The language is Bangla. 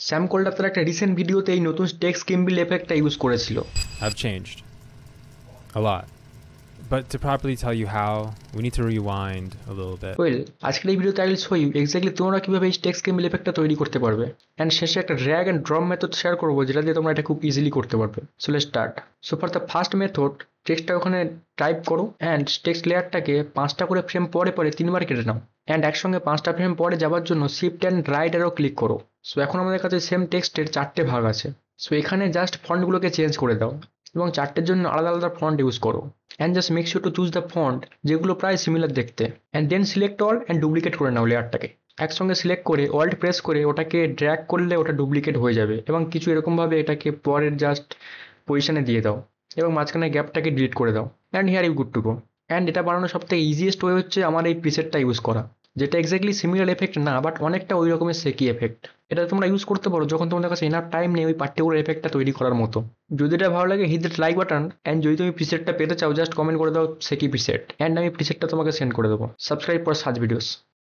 স্যাম কোল্ডার তার একটা রিসেন্ট ভিডিওতে এই নতুন টেক্সট কিম্বিল এফেক্টটা ইউজ করেছিল। have changed a lot. But to properly tell you how, we need to rewind a little bit. Well, আজকের এই ভিডিওতে I will show you exactly তোমরা কিভাবে এই টেক্সট কিম্বিল এফেক্টটা তৈরি করতে পারবে, অ্যান্ড শেষে একটা drag and drop method share করবো যেটা দিয়ে তোমরা এটা খুব ইজিলি করতে পারবে। So let's start. So for the first method, টেক্সটটা ওখানে টাইপ করো অ্যান্ড টেক্সট লেয়ারটাকে 5টা করে ফ্রেম পরে পরে 3বার কেটে নাও, অ্যান্ড একসঙ্গে 5টা ফ্রেম পরে যাওয়ার জন্য shift and right arrow click করো। সো এখন আমাদের কাছে সেম টেক্সটের 4টে ভাগ আছে। সো এখানে জাস্ট ফন্টগুলোকে চেঞ্জ করে দাও এবং 4টের জন্য আলাদা আলাদা ফন্ট ইউজ করো, and just make sure to choose the font যেগুলো প্রায় সিমিলার দেখতে, and then select all and duplicate করে নাও লেয়ারটাকে। একসঙ্গে সিলেক্ট করে অল্ট প্রেস করে ওটাকে ড্র্যাগ করলে ওটা ডুপ্লিকেট হয়ে যাবে, এবং কিছু এরকমভাবে এটাকে পরের জাস্ট পজিশনে দিয়ে দাও এবং মাঝখানে গ্যাপটাকে ডিলিট করে দাও, and here you good to go. And এটা বানানোর সবথেকে ইজিয়েস্ট ওয়ে হচ্ছে আমার এই প্রিসেটটা ইউজ করা, যেটা এক্স্যাক্টলি সিমিলার এফেক্ট না, বাট অনেকটা ওই রকমের সেকি এফেক্ট। এটা তোমরা ইউজ করতে পারো যখন তোমাদের কাছে এনাফ টাইম নেই ওই পার্টিকুলার এফেক্টটা তৈরি করার মতো। যদি এটা ভালো লাগে hit that like button, and যদি তুমি প্রিসেটটা পেতে চাও জাস্ট কমেন্ট করে দাও সেকি প্রিসেট, অ্যান্ড আমি প্রিসেটটা তোমাকে সেন্ড করে দেবো। Subscribe for such videos.